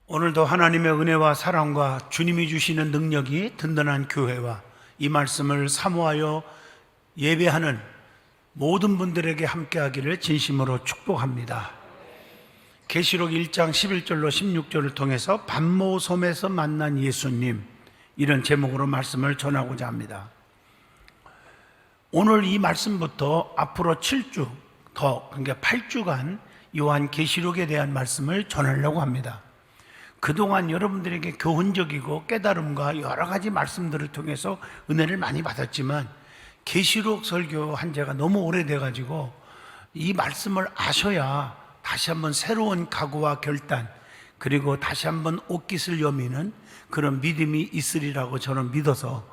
오늘도 하나님의 은혜와 사랑과 주님이 주시는 능력이 든든한 교회와 이 말씀을 사모하여 예배하는 모든 분들에게 함께하기를 진심으로 축복합니다. 계시록 1장 11절로 16절을 통해서 반모섬에서 만난 예수님, 이런 제목으로 말씀을 전하고자 합니다. 오늘 이 말씀부터 앞으로 7주 더, 그러니까 8주간 요한 계시록에 대한 말씀을 전하려고 합니다. 그동안 여러분들에게 교훈적이고 깨달음과 여러 가지 말씀들을 통해서 은혜를 많이 받았지만 계시록 설교한 지가 너무 오래돼가지고 이 말씀을 아셔야 다시 한번 새로운 각오와 결단, 그리고 다시 한번 옷깃을 여미는 그런 믿음이 있으리라고 저는 믿어서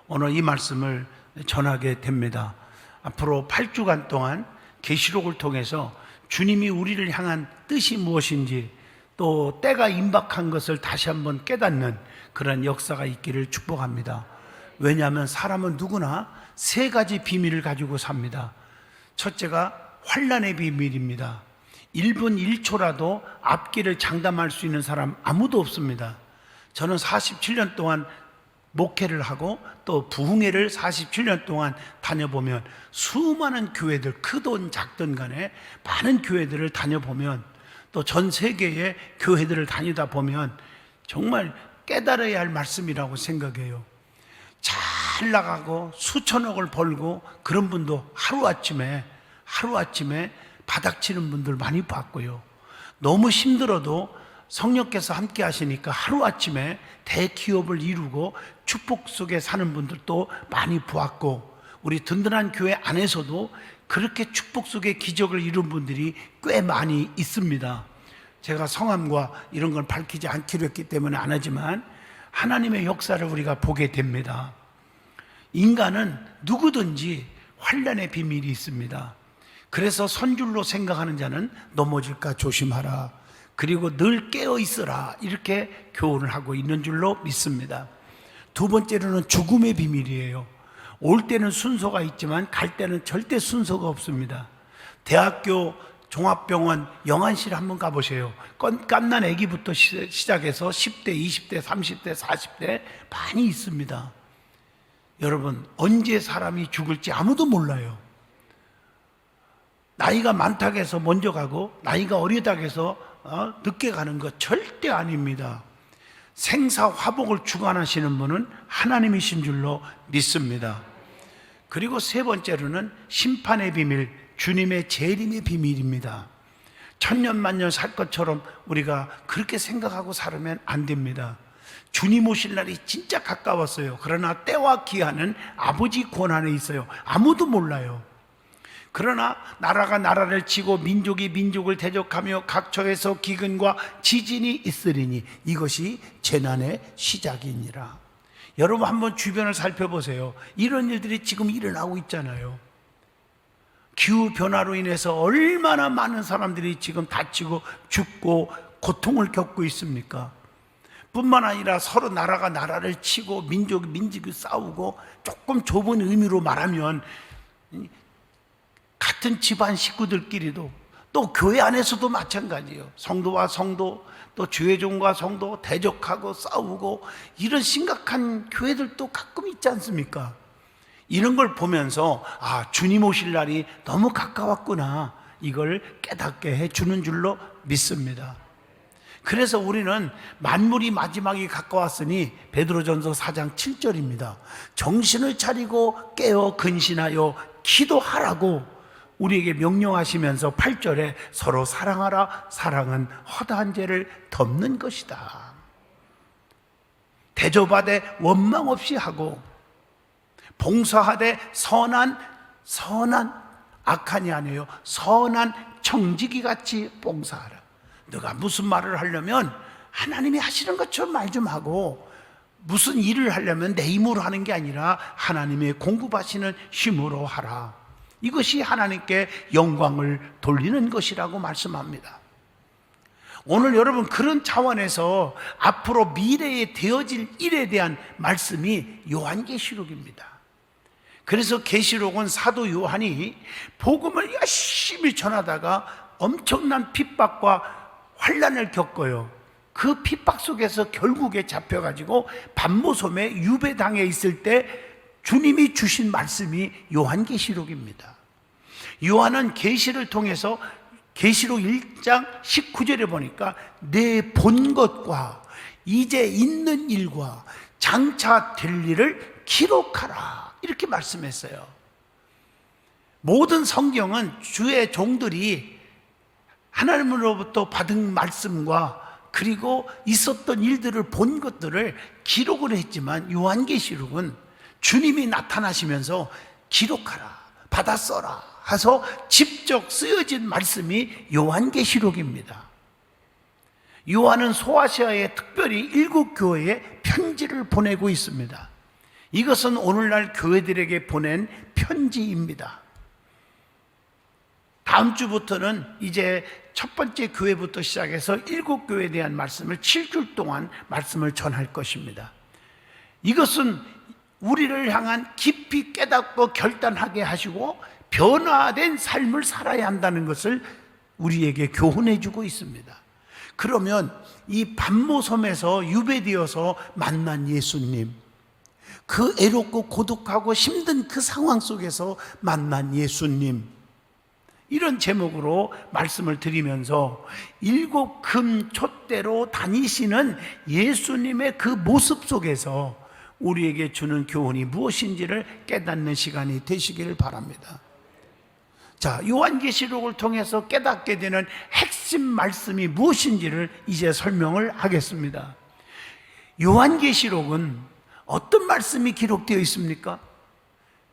오늘 이 말씀을 전하게 됩니다. 앞으로 8주간 동안 계시록을 통해서 주님이 우리를 향한 뜻이 무엇인지, 또 때가 임박한 것을 다시 한번 깨닫는 그런 역사가 있기를 축복합니다. 왜냐하면 사람은 누구나 세 가지 비밀을 가지고 삽니다. 첫째가 환난의 비밀입니다. 1분 1초라도 앞길을 장담할 수 있는 사람 아무도 없습니다. 저는 47년 동안 목회를 하고 또 부흥회를 47년 동안 다녀보면 수많은 교회들, 크든 작든 간에 많은 교회들을 다녀보면, 또 전 세계의 교회들을 다니다 보면 정말 깨달아야 할 말씀이라고 생각해요. 잘 나가고 수천억을 벌고 그런 분도 하루아침에 바닥치는 분들 많이 봤고요. 너무 힘들어도 성령께서 함께 하시니까 하루아침에 대기업을 이루고 축복 속에 사는 분들도 많이 보았고, 우리 든든한 교회 안에서도 그렇게 축복 속에 기적을 이룬 분들이 꽤 많이 있습니다. 제가 성함과 이런 걸 밝히지 않기로 했기 때문에 안 하지만 하나님의 역사를 우리가 보게 됩니다. 인간은 누구든지 환난의 비밀이 있습니다. 그래서 선줄로 생각하는 자는 넘어질까 조심하라, 그리고 늘 깨어 있으라, 이렇게 교훈을 하고 있는 줄로 믿습니다. 두 번째로는 죽음의 비밀이에요. 올 때는 순서가 있지만 갈 때는 절대 순서가 없습니다. 대학교 종합병원 영안실 한번 가보세요. 갓난 아기부터 시작해서 10대, 20대, 30대, 40대 많이 있습니다. 여러분, 언제 사람이 죽을지 아무도 몰라요. 나이가 많다고 해서 먼저 가고 나이가 어리다고 해서 늦게 가는 것 절대 아닙니다. 생사화복을 주관하시는 분은 하나님이신 줄로 믿습니다. 그리고 세 번째로는 심판의 비밀, 주님의 재림의 비밀입니다. 천년만년 살 것처럼 우리가 그렇게 생각하고 살면 안 됩니다. 주님 오실 날이 진짜 가까웠어요. 그러나 때와 기한은 아버지 권한에 있어요. 아무도 몰라요. 그러나 나라가 나라를 치고 민족이 민족을 대적하며 각처에서 기근과 지진이 있으리니 이것이 재난의 시작이니라. 여러분 한번 주변을 살펴보세요. 이런 일들이 지금 일어나고 있잖아요. 기후변화로 인해서 얼마나 많은 사람들이 지금 다치고 죽고 고통을 겪고 있습니까? 뿐만 아니라 서로 나라가 나라를 치고 민족이 싸우고, 조금 좁은 의미로 말하면 같은 집안 식구들끼리도, 또 교회 안에서도 마찬가지예요. 성도와 성도, 또 주회종과 성도 대적하고 싸우고, 이런 심각한 교회들도 가끔 있지 않습니까? 이런 걸 보면서 주님 오실 날이 너무 가까웠구나, 이걸 깨닫게 해주는 줄로 믿습니다. 그래서 우리는 만물이 마지막이 가까웠으니 베드로전서 4장 7절입니다. 정신을 차리고 깨어 근신하여 기도하라고 우리에게 명령하시면서 8절에 서로 사랑하라, 사랑은 허다한 죄를 덮는 것이다. 대접하되 원망 없이 하고, 봉사하되 선한 악한이 아니에요. 선한 청지기 같이 봉사하라. 너가 무슨 말을 하려면 하나님이 하시는 것처럼 말 좀 하고, 무슨 일을 하려면 내 힘으로 하는 게 아니라 하나님의 공급하시는 힘으로 하라. 이것이 하나님께 영광을 돌리는 것이라고 말씀합니다. 오늘 여러분, 그런 차원에서 앞으로 미래에 되어질 일에 대한 말씀이 요한계시록입니다. 그래서 계시록은 사도 요한이 복음을 열심히 전하다가 엄청난 핍박과 환난을 겪어요. 그 핍박 속에서 결국에 잡혀가지고 반모섬에 유배당해 있을 때 주님이 주신 말씀이 요한계시록입니다. 요한은 계시를 통해서 계시록 1장 19절에 보니까 내 본 것과 이제 있는 일과 장차 될 일을 기록하라 이렇게 말씀했어요. 모든 성경은 주의 종들이 하나님으로부터 받은 말씀과 그리고 있었던 일들을 본 것들을 기록을 했지만 요한계시록은 주님이 나타나시면서 기록하라, 받아 써라 해서 직접 쓰여진 말씀이 요한계시록입니다. 요한은 소아시아에 특별히 7교회에 편지를 보내고 있습니다. 이것은 오늘날 교회들에게 보낸 편지입니다. 다음 주부터는 이제 첫 번째 교회부터 시작해서 7교회에 대한 말씀을 7주 동안 말씀을 전할 것입니다. 이것은 우리를 향한 깊이 깨닫고 결단하게 하시고 변화된 삶을 살아야 한다는 것을 우리에게 교훈해 주고 있습니다. 그러면 이 반모섬에서 유배되어서 만난 예수님, 그 애롭고 고독하고 힘든 그 상황 속에서 만난 예수님, 이런 제목으로 말씀을 드리면서 7금 촛대로 다니시는 예수님의 그 모습 속에서 우리에게 주는 교훈이 무엇인지를 깨닫는 시간이 되시기를 바랍니다. 자, 요한계시록을 통해서 깨닫게 되는 핵심 말씀이 무엇인지를 이제 설명을 하겠습니다. 요한계시록은 어떤 말씀이 기록되어 있습니까?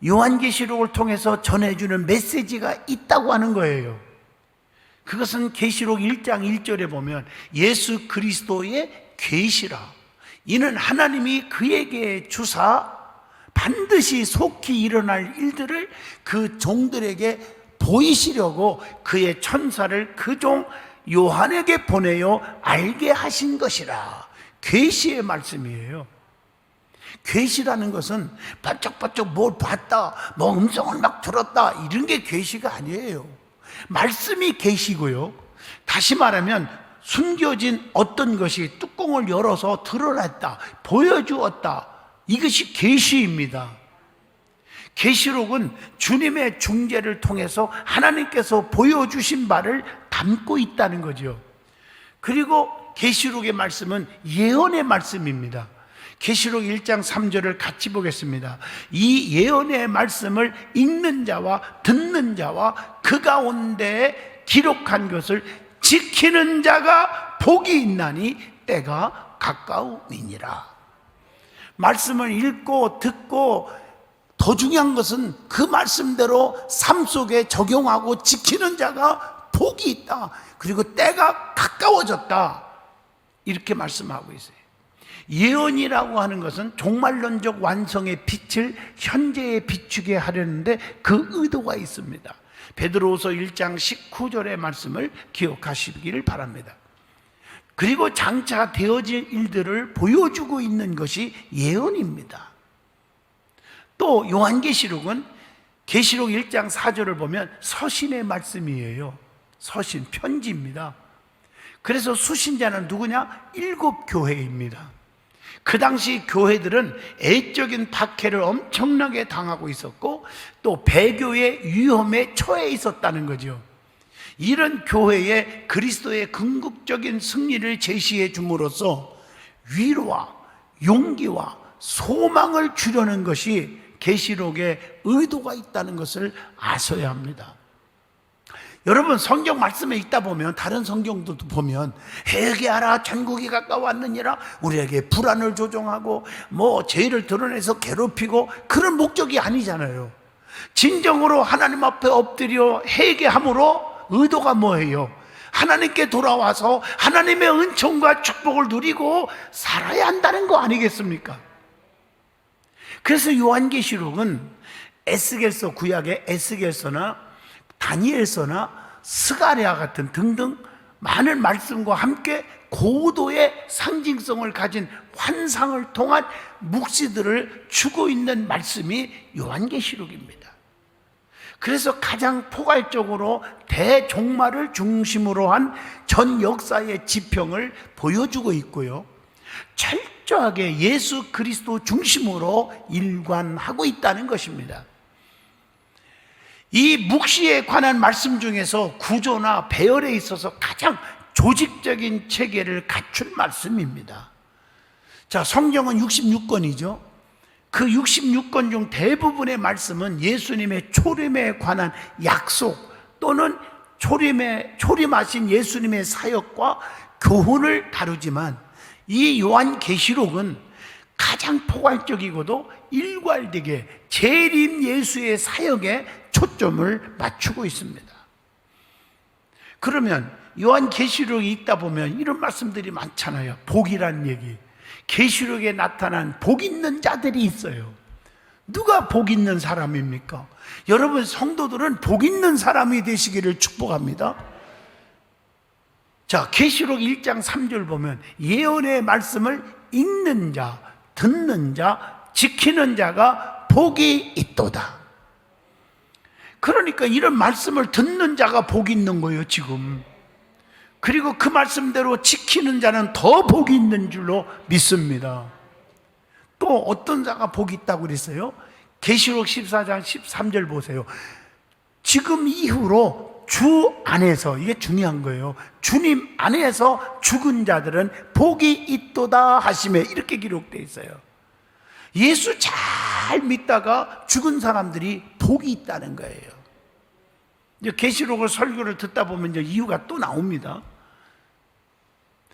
요한계시록을 통해서 전해주는 메시지가 있다고 하는 거예요. 그것은 계시록 1장 1절에 보면 예수 그리스도의 계시라, 이는 하나님이 그에게 주사 반드시 속히 일어날 일들을 그 종들에게 보이시려고 그의 천사를 그 종 요한에게 보내어 알게 하신 것이라. 계시의 말씀이에요. 계시라는 것은 반짝반짝 뭘 봤다, 뭐 음성을 막 들었다, 이런 게 계시가 아니에요. 말씀이 계시고요, 다시 말하면 숨겨진 어떤 것이 뚜껑을 열어서 드러났다, 보여주었다, 이것이 계시입니다. 계시록은 주님의 중재를 통해서 하나님께서 보여주신 바를 담고 있다는 거죠. 그리고 계시록의 말씀은 예언의 말씀입니다. 계시록 1장 3절을 같이 보겠습니다. 이 예언의 말씀을 읽는 자와 듣는 자와 그 가운데 기록한 것을 지키는 자가 복이 있나니 때가 가까우니라. 말씀을 읽고 듣고 더 중요한 것은 그 말씀대로 삶 속에 적용하고 지키는 자가 복이 있다. 그리고 때가 가까워졌다. 이렇게 말씀하고 있어요. 예언이라고 하는 것은 종말론적 완성의 빛을 현재에 비추게 하려는데 그 의도가 있습니다. 베드로후서 1장 19절의 말씀을 기억하시기를 바랍니다. 그리고 장차 되어질 일들을 보여주고 있는 것이 예언입니다. 또 요한계시록은 계시록 1장 4절을 보면 서신의 말씀이에요. 서신, 편지입니다. 그래서 수신자는 누구냐? 7교회입니다. 그 당시 교회들은 애적인 박해를 엄청나게 당하고 있었고 또 배교의 위험에 처해 있었다는 거죠. 이런 교회에 그리스도의 궁극적인 승리를 제시해 줌으로써 위로와 용기와 소망을 주려는 것이 계시록에 의도가 있다는 것을 아셔야 합니다. 여러분, 성경 말씀에 있다 보면 다른 성경들도 보면 회개하라, 천국이 가까웠느니라, 우리에게 불안을 조종하고 뭐 죄를 드러내서 괴롭히고, 그런 목적이 아니잖아요. 진정으로 하나님 앞에 엎드려 회개함으로 의도가 뭐예요? 하나님께 돌아와서 하나님의 은총과 축복을 누리고 살아야 한다는 거 아니겠습니까? 그래서 요한계시록은 에스겔서, 구약의 에스겔서나 다니엘서나 스가랴 같은 등등 많은 말씀과 함께 고도의 상징성을 가진 환상을 통한 묵시들을 주고 있는 말씀이 요한계시록입니다. 그래서 가장 포괄적으로 대종말을 중심으로 한 전 역사의 지평을 보여주고 있고요, 철저하게 예수 그리스도 중심으로 일관하고 있다는 것입니다. 이 묵시에 관한 말씀 중에서 구조나 배열에 있어서 가장 조직적인 체계를 갖춘 말씀입니다. 자, 성경은 66권이죠. 그 66권 중 대부분의 말씀은 예수님의 초림에 관한 약속 또는 초림하신 예수님의 사역과 교훈을 다루지만, 이 요한계시록은 가장 포괄적이고도 일괄되게 재림 예수의 사역에 초점을 맞추고 있습니다. 그러면 요한계시록이 읽다 보면 이런 말씀들이 많잖아요. 복이란 얘기. 계시록에 나타난 복 있는 자들이 있어요. 누가 복 있는 사람입니까? 여러분 성도들은 복 있는 사람이 되시기를 축복합니다. 자, 계시록 1장 3절 보면 예언의 말씀을 읽는 자, 듣는 자, 지키는 자가 복이 있도다. 그러니까 이런 말씀을 듣는 자가 복이 있는 거예요, 지금. 그리고 그 말씀대로 지키는 자는 더 복이 있는 줄로 믿습니다. 또 어떤 자가 복이 있다고 그랬어요? 계시록 14장 13절 보세요. 지금 이후로 주 안에서, 이게 중요한 거예요, 주님 안에서 죽은 자들은 복이 있도다 하시며 이렇게 기록되어 있어요. 예수 잘 믿다가 죽은 사람들이 복이 있다는 거예요. 이제 계시록을 설교를 듣다 보면 이제 이유가 또 나옵니다.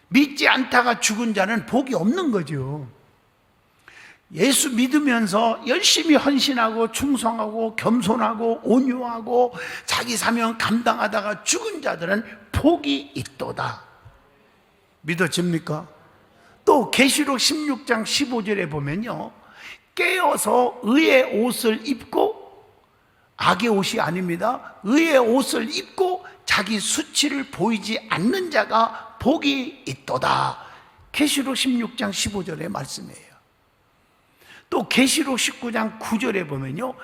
믿지 않다가 죽은 자는 복이 없는 거죠. 예수 믿으면서 열심히 헌신하고 충성하고 겸손하고 온유하고 자기 사명 감당하다가 죽은 자들은 복이 있도다. 믿어집니까? 또 계시록 16장 15절에 보면요, 깨어서 의의 옷을 입고, 악의 옷이 아닙니다, 의의 옷을 입고 자기 수치를 보이지 않는 자가 복이 있도다. 계시록 16장 15절의 말씀이에요. 또 계시록 19장 9절에 보면요,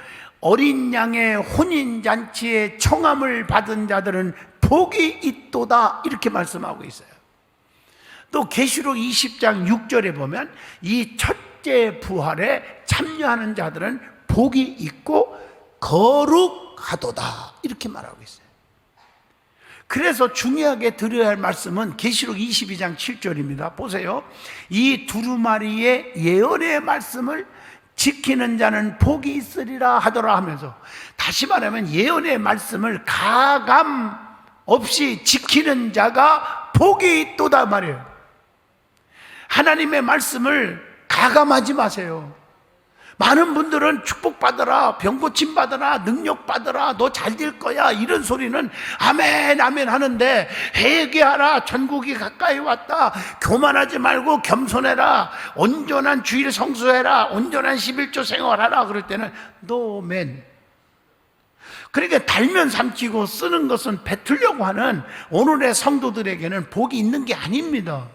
어린 양의 혼인잔치에 청함을 받은 자들은 복이 있도다 이렇게 말씀하고 있어요. 또 계시록 20장 6절에 보면 이 첫째 부활에 참여하는 자들은 복이 있고 거룩하도다 이렇게 말하고 있어요. 그래서 중요하게 드려야 할 말씀은 계시록 22장 7절입니다. 보세요. 이 두루마리의 예언의 말씀을 지키는 자는 복이 있으리라 하더라 하면서, 다시 말하면 예언의 말씀을 가감 없이 지키는 자가 복이 있도다 말이에요. 하나님의 말씀을 가감하지 마세요. 많은 분들은 축복받아라, 병고침 받아라, 능력 받아라, 너 잘 될 거야 이런 소리는 아멘 아멘 하는데, 회개하라, 천국이 가까이 왔다, 교만하지 말고 겸손해라, 온전한 주일 성수해라, 온전한 11조 생활하라 그럴 때는 노멘. 그러니까 달면 삼키고 쓰는 것은 뱉으려고 하는 오늘의 성도들에게는 복이 있는 게 아닙니다.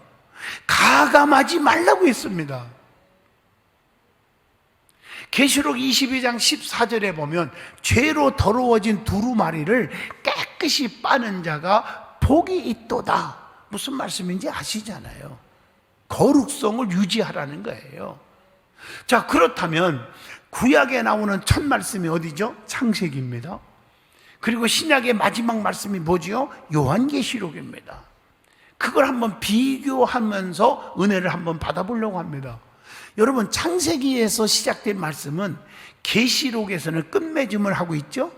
가감하지 말라고 했습니다. 계시록 22장 14절에 보면 죄로 더러워진 두루마리를 깨끗이 빠는 자가 복이 있도다. 무슨 말씀인지 아시잖아요. 거룩성을 유지하라는 거예요. 자, 그렇다면 구약에 나오는 첫 말씀이 어디죠? 창세기입니다. 그리고 신약의 마지막 말씀이 뭐지요? 요한계시록입니다. 그걸 한번 비교하면서 은혜를 한번 받아보려고 합니다. 여러분, 창세기에서 시작된 말씀은 계시록에서는 끝맺음을 하고 있죠.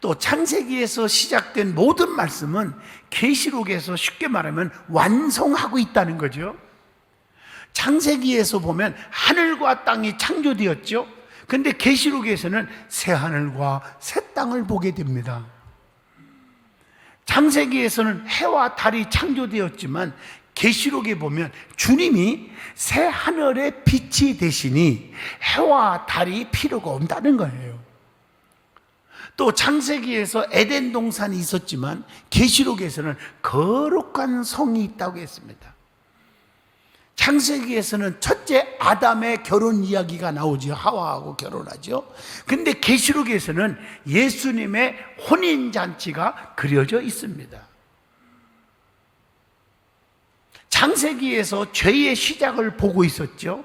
또 창세기에서 시작된 모든 말씀은 계시록에서 쉽게 말하면 완성하고 있다는 거죠. 창세기에서 보면 하늘과 땅이 창조되었죠. 그런데 계시록에서는 새 하늘과 새 땅을 보게 됩니다. 창세기에서는 해와 달이 창조되었지만 계시록에 보면 주님이 새 하늘의 빛이 되시니 해와 달이 필요가 없다는 거예요. 또 창세기에서 에덴 동산이 있었지만 계시록에서는 거룩한 성이 있다고 했습니다. 창세기에서는 첫째 아담의 결혼 이야기가 나오죠. 하와하고 결혼하죠. 근데 계시록에서는 예수님의 혼인잔치가 그려져 있습니다. 창세기에서 죄의 시작을 보고 있었죠.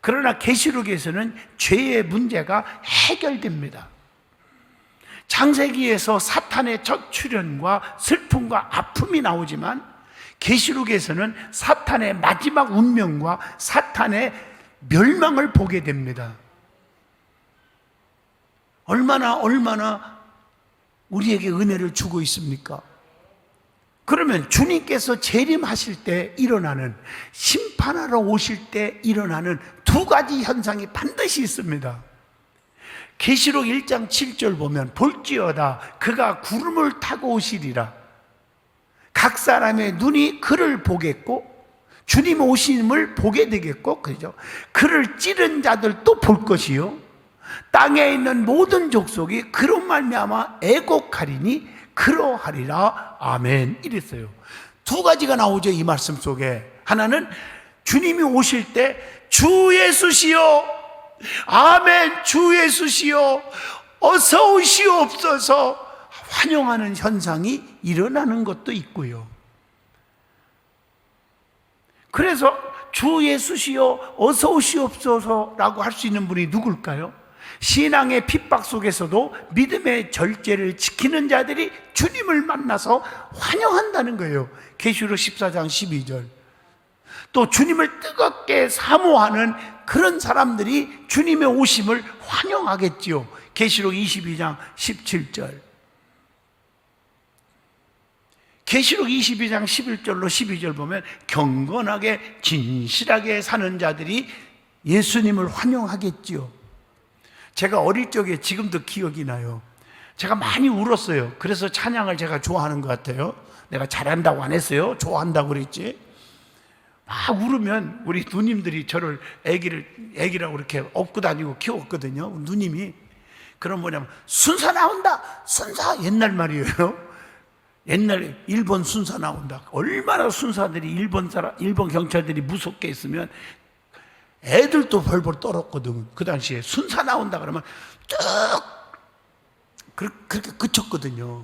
그러나 계시록에서는 죄의 문제가 해결됩니다. 창세기에서 사탄의 첫 출현과 슬픔과 아픔이 나오지만 계시록에서는 사탄의 마지막 운명과 사탄의 멸망을 보게 됩니다. 얼마나 우리에게 은혜를 주고 있습니까? 그러면 주님께서 재림하실 때 일어나는, 심판하러 오실 때 일어나는 두 가지 현상이 반드시 있습니다. 계시록 1장 7절 보면 볼지어다 그가 구름을 타고 오시리라. 각 사람의 눈이 그를 보겠고 주님 오심을 보게 되겠고, 그죠? 그를 찌른 자들도 볼 것이요 땅에 있는 모든 족속이 그로 말미암아 애곡하리니 그러하리라. 아멘. 이랬어요. 두 가지가 나오죠, 이 말씀 속에. 하나는 주님이 오실 때 주 예수시여, 아멘, 주 예수시여 어서 오시옵소서 환영하는 현상이 일어나는 것도 있고요. 그래서 주 예수시여 어서 오시옵소서라고 할 수 있는 분이 누굴까요? 신앙의 핍박 속에서도 믿음의 절제를 지키는 자들이 주님을 만나서 환영한다는 거예요. 계시록 14장 12절. 또 주님을 뜨겁게 사모하는 그런 사람들이 주님의 오심을 환영하겠지요. 계시록 22장 17절. 계시록 22장 11절로 12절 보면 경건하게 진실하게 사는 자들이 예수님을 환영하겠지요. 제가 어릴 적에 지금도 기억이 나요. 제가 많이 울었어요. 그래서 찬양을 제가 좋아하는 것 같아요. 내가 잘한다고 안 했어요. 좋아한다고 그랬지. 막 울으면 우리 누님들이 저를 애기라고 이렇게 업고 다니고 키웠거든요. 누님이. 그럼 뭐냐면 순사 나온다. 순사. 옛날 말이에요. 옛날에 일본 순사 나온다. 얼마나 순사들이 일본 경찰들이 무섭게 했으면 애들도 벌벌 떨었거든. 그 당시에 순사 나온다 그러면 쭉 그렇게 그쳤거든요.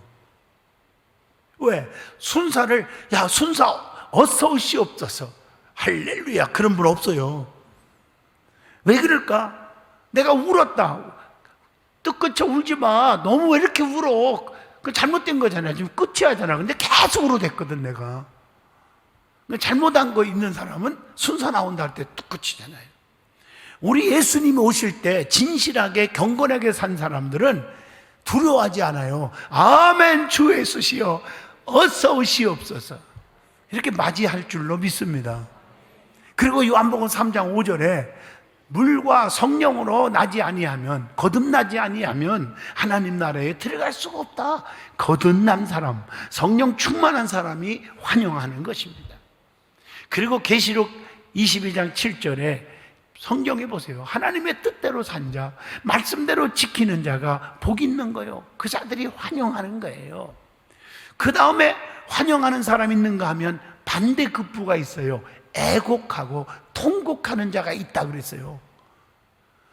왜? 순사를, 야 순사 어서 오시옵소서, 할렐루야, 그런 분 없어요. 왜 그럴까? 내가 울었다. 뜻끝에 울지 마. 너무 왜 이렇게 울어? 그 잘못된 거잖아요. 지금 끝이 하잖아. 근데 계속 울어댔거든 내가. 잘못한 거 있는 사람은 순서 나온다 할 때 끝이잖아요. 우리 예수님이 오실 때 진실하게 경건하게 산 사람들은 두려워하지 않아요. 아멘, 주 예수시여 어서 오시옵소서 이렇게 맞이할 줄로 믿습니다. 그리고 요한복음 3장 5절에 물과 성령으로 나지 아니하면, 거듭나지 아니하면 하나님 나라에 들어갈 수가 없다. 거듭난 사람, 성령 충만한 사람이 환영하는 것입니다. 그리고 계시록 22장 7절에 성경에 보세요. 하나님의 뜻대로 산 자, 말씀대로 지키는 자가 복 있는 거예요. 그 자들이 환영하는 거예요. 그 다음에 환영하는 사람 있는가 하면 반대급부가 있어요. 애곡하고 통곡하는 자가 있다 그랬어요.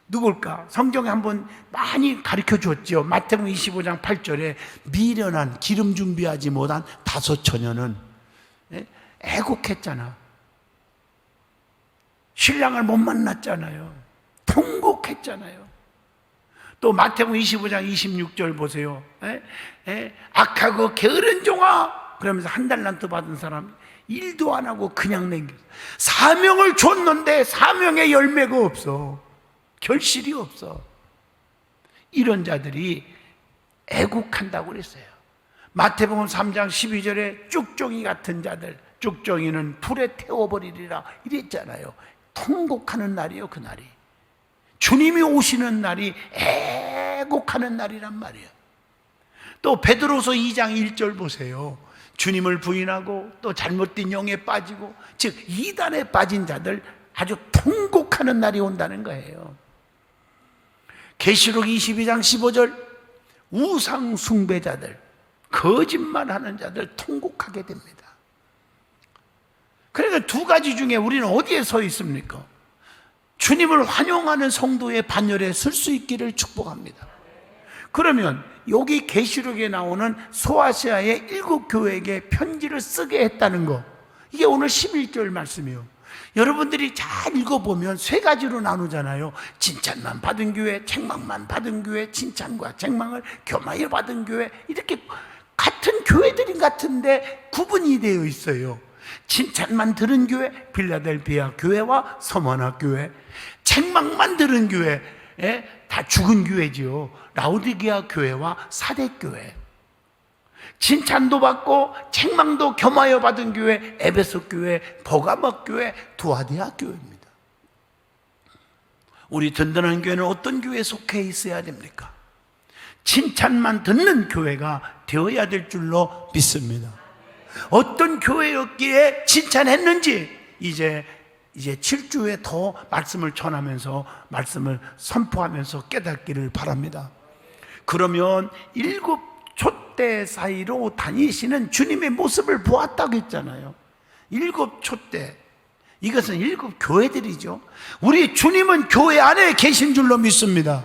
누굴까? 성경에 한번 많이 가르쳐 줬죠. 마태복음 25장 8절에 미련한 기름 준비하지 못한 5처녀는 애곡했잖아. 신랑을 못 만났잖아요. 통곡했잖아요. 또 마태복음 25장 26절 보세요. 악하고 게으른 종아 그러면서 한 달란트 받은 사람 일도 안 하고 그냥 남겼어. 사명을 줬는데 사명의 열매가 없어. 결실이 없어. 이런 자들이 애국한다고 그랬어요. 마태복음 3장 12절에 쭉종이 같은 자들, 쭉종이는 불에 태워버리리라 이랬잖아요. 통곡하는 날이에요. 그날이 주님이 오시는 날이 애곡하는 날이란 말이에요. 또 베드로서 2장 1절 보세요. 주님을 부인하고 또 잘못된 영에 빠지고, 즉 이단에 빠진 자들 아주 통곡하는 날이 온다는 거예요. 계시록 22장 15절 우상 숭배자들, 거짓말하는 자들 통곡하게 됩니다. 그러니까 두 가지 중에 우리는 어디에 서 있습니까? 주님을 환영하는 성도의 반열에 설 수 있기를 축복합니다. 그러면 여기 계시록에 나오는 소아시아의 7교회에게 편지를 쓰게 했다는 거, 이게 오늘 11절 말씀이에요. 여러분들이 잘 읽어보면 세 가지로 나누잖아요. 칭찬만 받은 교회, 책망만 받은 교회, 칭찬과 책망을 겸하여 받은 교회, 이렇게 같은 교회들이 같은데 구분이 되어 있어요. 칭찬만 들은 교회, 빌라델비아 교회와 서머나 교회, 책망만 들은 교회, 다 죽은 교회지요. 라오디게아 교회와 사대 교회. 칭찬도 받고 책망도 겸하여 받은 교회, 에베소 교회, 버가모 교회, 두아디아 교회입니다. 우리 든든한 교회는 어떤 교회에 속해 있어야 됩니까? 칭찬만 듣는 교회가 되어야 될 줄로 믿습니다. 어떤 교회였기에 칭찬했는지 이제 7주에 더 말씀을 전하면서, 말씀을 선포하면서 깨닫기를 바랍니다. 그러면 7 촛대 사이로 다니시는 주님의 모습을 보았다고 했잖아요. 7 촛대, 이것은 7 교회들이죠. 우리 주님은 교회 안에 계신 줄로 믿습니다.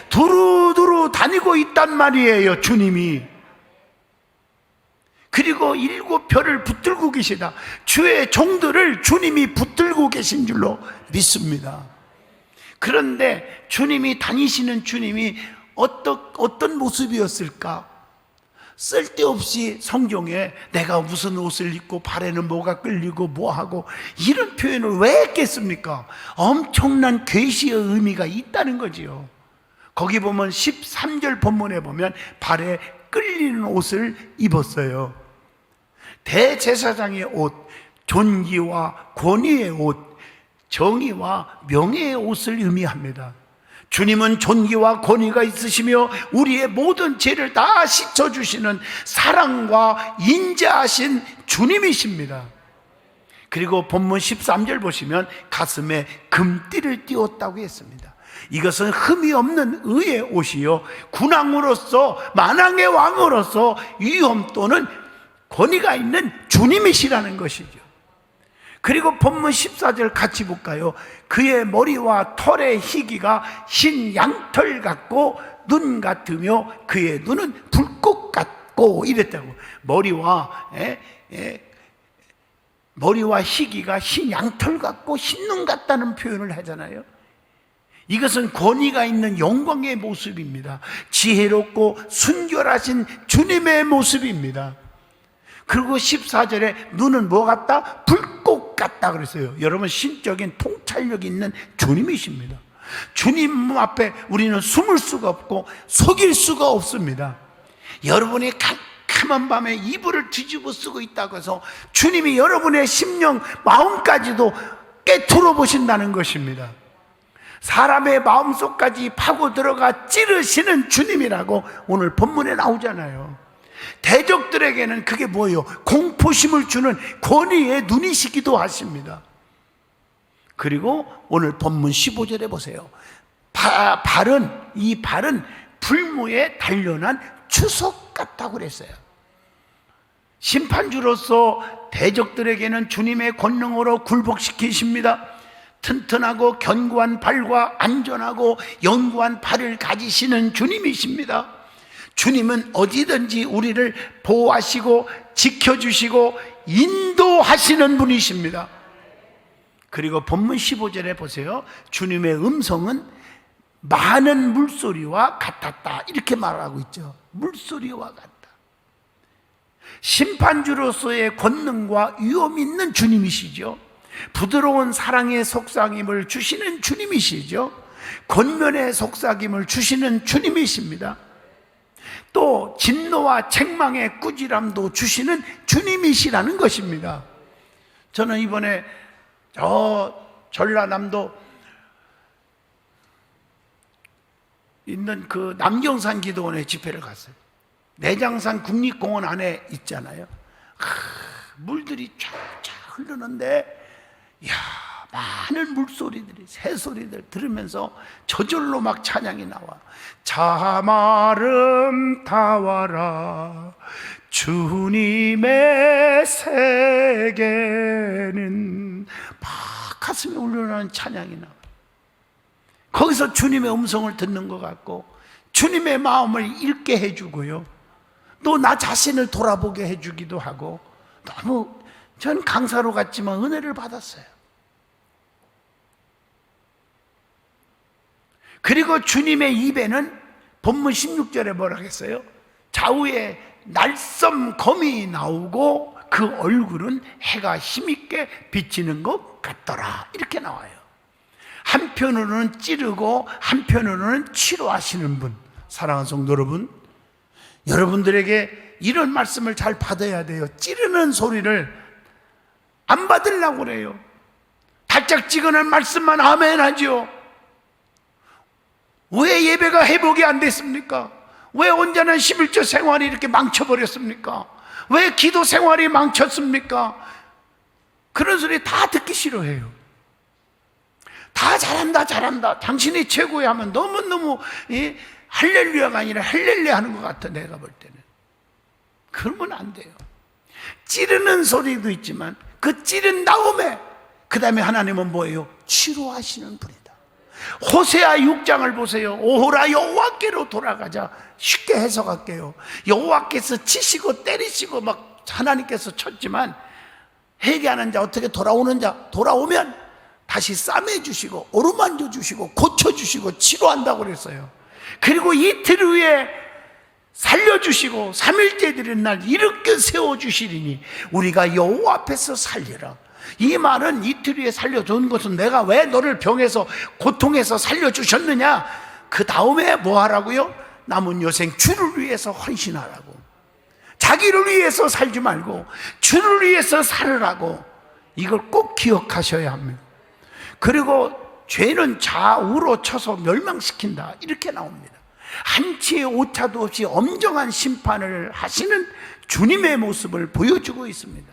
두루두루 다니고 있단 말이에요, 주님이. 그리고 7 별을 붙들고 계시다. 주의 종들을 주님이 붙들고 계신 줄로 믿습니다. 그런데 주님이 다니시는 주님이 어떤 모습이었을까? 쓸데없이 성경에 내가 무슨 옷을 입고 발에는 뭐가 끌리고 뭐하고 이런 표현을 왜 했겠습니까? 엄청난 계시의 의미가 있다는 거지요. 거기 보면 13절 본문에 보면 발에 끌리는 옷을 입었어요. 대제사장의 옷, 존귀와 권위의 옷, 정의와 명예의 옷을 의미합니다. 주님은 존귀와 권위가 있으시며 우리의 모든 죄를 다 씻어주시는 사랑과 인자하신 주님이십니다. 그리고 본문 13절 보시면 가슴에 금띠를 띄웠다고 했습니다. 이것은 흠이 없는 의의 옷이요, 군왕으로서, 만왕의 왕으로서 위엄 또는 권위가 있는 주님이시라는 것이죠. 그리고 본문 14절 같이 볼까요? 그의 머리와 털의 희기가 흰 양털 같고 눈 같으며 그의 눈은 불꽃 같고 이랬다고. 머리와 희기가 흰 양털 같고 흰 눈 같다는 표현을 하잖아요. 이것은 권위가 있는 영광의 모습입니다. 지혜롭고 순결하신 주님의 모습입니다. 그리고 14절에 눈은 뭐 같다? 불꽃 같다 그랬어요. 여러분, 신적인 통찰력 있는 주님이십니다. 주님 앞에 우리는 숨을 수가 없고 속일 수가 없습니다. 여러분이 캄캄한 밤에 이불을 뒤집어 쓰고 있다고 해서 주님이 여러분의 심령 마음까지도 깨트려 보신다는 것입니다. 사람의 마음속까지 파고 들어가 찌르시는 주님이라고 오늘 본문에 나오잖아요. 대적들에게는 그게 뭐예요? 공포심을 주는 권위의 눈이시기도 하십니다. 그리고 오늘 본문 15절에 보세요. 이 발은 불무에 단련한 추석 같다고 그랬어요. 심판주로서 대적들에게는 주님의 권능으로 굴복시키십니다. 튼튼하고 견고한 발과 안전하고 영구한 발을 가지시는 주님이십니다. 주님은 어디든지 우리를 보호하시고 지켜주시고 인도하시는 분이십니다. 그리고 본문 15절에 보세요. 주님의 음성은 많은 물소리와 같았다, 이렇게 말하고 있죠. 물소리와 같다. 심판주로서의 권능과 위엄 있는 주님이시죠. 부드러운 사랑의 속삭임을 주시는 주님이시죠. 권면의 속삭임을 주시는 주님이십니다. 또 진노와 책망의 꾸지람도 주시는 주님이시라는 것입니다. 저는 이번에 전라남도 있는 그 남경산 기도원에 집회를 갔어요. 내장산 국립공원 안에 있잖아요. 물들이 쫙쫙 흐르는데, 이야, 많은 물소리들이, 새소리들 들으면서 저절로 막 찬양이 나와. 참 아름다워라 주님의 세계는 막 가슴에 울려나는 찬양이 나와요. 거기서 주님의 음성을 듣는 것 같고 주님의 마음을 읽게 해주고요, 또 나 자신을 돌아보게 해주기도 하고, 너무 전 강사로 갔지만 은혜를 받았어요. 그리고 주님의 입에는 본문 16절에 뭐라 했어요? 좌우에 날섬 검이 나오고 그 얼굴은 해가 힘있게 비치는 것 같더라, 이렇게 나와요. 한편으로는 찌르고 한편으로는 치료하시는 분. 사랑하는 성도 여러분, 여러분들에게 이런 말씀을 잘 받아야 돼요. 찌르는 소리를 안 받으려고 그래요. 달짝지근한 말씀만 아멘 하죠. 왜 예배가 회복이 안 됐습니까? 왜 온전한 11조 생활이 이렇게 망쳐버렸습니까? 왜 기도 생활이 망쳤습니까? 그런 소리 다 듣기 싫어해요. 다 잘한다 잘한다, 당신이 최고야 하면 너무너무 할렐루야가 아니라 할렐루야 하는 것 같아, 내가 볼 때는. 그러면 안 돼요. 찌르는 소리도 있지만 그 찌른 다음에 그 다음에 하나님은 뭐예요? 치료하시는 분이다. 호세아 6장을 보세요. 오호라 여호와께로 돌아가자. 쉽게 해석할게요. 여호와께서 치시고 때리시고 막 하나님께서 쳤지만 회개하는 자, 어떻게 돌아오는 자, 돌아오면 다시 싸매주시고 어루만져 주시고 고쳐주시고 치료한다고 그랬어요. 그리고 이틀 후에 살려주시고 3일째 되는 날 일으켜 세워주시리니 우리가 여호와 앞에서 살리라. 이 말은 이틀 후에 살려준 것은 내가 왜 너를 병에서 고통에서 살려주셨느냐, 그 다음에 뭐 하라고요? 남은 여생 주를 위해서 헌신하라고. 자기를 위해서 살지 말고 주를 위해서 살으라고. 이걸 꼭 기억하셔야 합니다. 그리고 죄는 좌우로 쳐서 멸망시킨다, 이렇게 나옵니다. 한치의 오차도 없이 엄정한 심판을 하시는 주님의 모습을 보여주고 있습니다.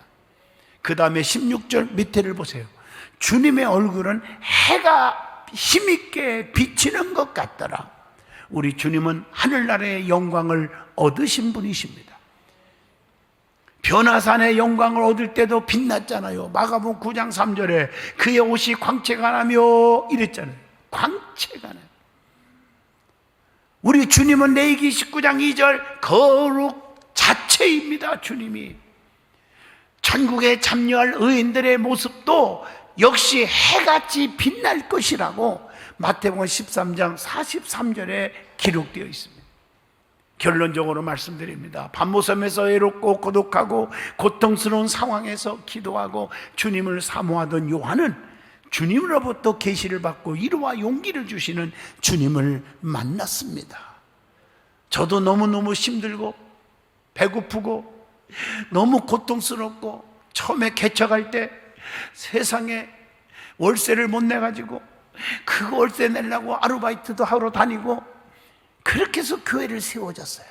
그 다음에 16절 밑에를 보세요. 주님의 얼굴은 해가 힘있게 비치는 것 같더라. 우리 주님은 하늘나라의 영광을 얻으신 분이십니다. 변화산의 영광을 얻을 때도 빛났잖아요. 마가복음 9장 3절에 그의 옷이 광채가 나며 이랬잖아요. 광채가 나요. 우리 주님은 레위기 19장 2절 거룩 자체입니다. 주님이 천국에 참여할 의인들의 모습도 역시 해같이 빛날 것이라고 마태복음 13장 43절에 기록되어 있습니다. 결론적으로 말씀드립니다. 반모섬에서 외롭고 고독하고 고통스러운 상황에서 기도하고 주님을 사모하던 요한은 주님으로부터 계시를 받고 위로와 용기를 주시는 주님을 만났습니다. 저도 너무너무 힘들고 배고프고 너무 고통스럽고 처음에 개척할 때 세상에 월세를 못 내가지고 그 월세 내려고 아르바이트도 하러 다니고 그렇게 해서 교회를 세워졌어요.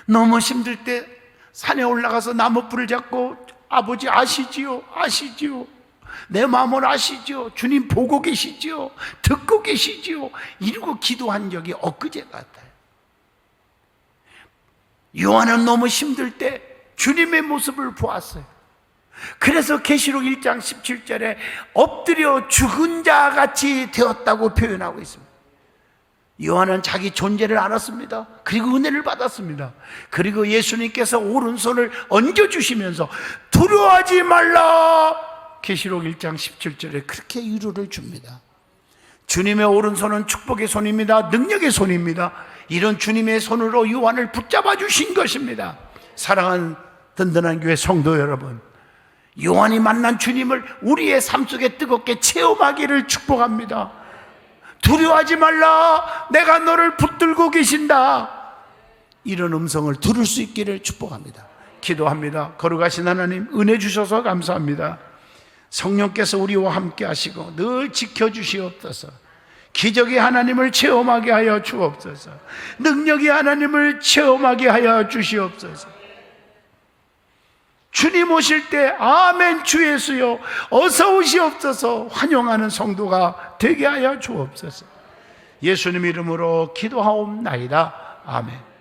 너무 힘들 때 산에 올라가서 나무불을 잡고 아버지 아시지요? 아시지요? 내 마음을 아시지요? 주님 보고 계시지요? 듣고 계시지요? 이러고 기도한 적이 엊그제 같아요. 요한은 너무 힘들 때 주님의 모습을 보았어요. 그래서 계시록 1장 17절에 엎드려 죽은 자 같이 되었다고 표현하고 있습니다. 요한은 자기 존재를 알았습니다. 그리고 은혜를 받았습니다. 그리고 예수님께서 오른손을 얹어주시면서 두려워하지 말라, 계시록 1장 17절에 그렇게 위로를 줍니다. 주님의 오른손은 축복의 손입니다. 능력의 손입니다. 이런 주님의 손으로 요한을 붙잡아 주신 것입니다. 사랑하는 든든한 교회 성도 여러분, 요한이 만난 주님을 우리의 삶 속에 뜨겁게 체험하기를 축복합니다. 두려워하지 말라, 내가 너를 붙들고 계신다, 이런 음성을 들을 수 있기를 축복합니다. 기도합니다. 거룩하신 하나님, 은혜 주셔서 감사합니다. 성령께서 우리와 함께 하시고 늘 지켜주시옵소서. 기적의 하나님을 체험하게 하여 주옵소서. 능력의 하나님을 체험하게 하여 주시옵소서. 주님 오실 때 아멘 주 예수여 어서 오시옵소서 환영하는 성도가 되게 하여 주옵소서. 예수님 이름으로 기도하옵나이다. 아멘.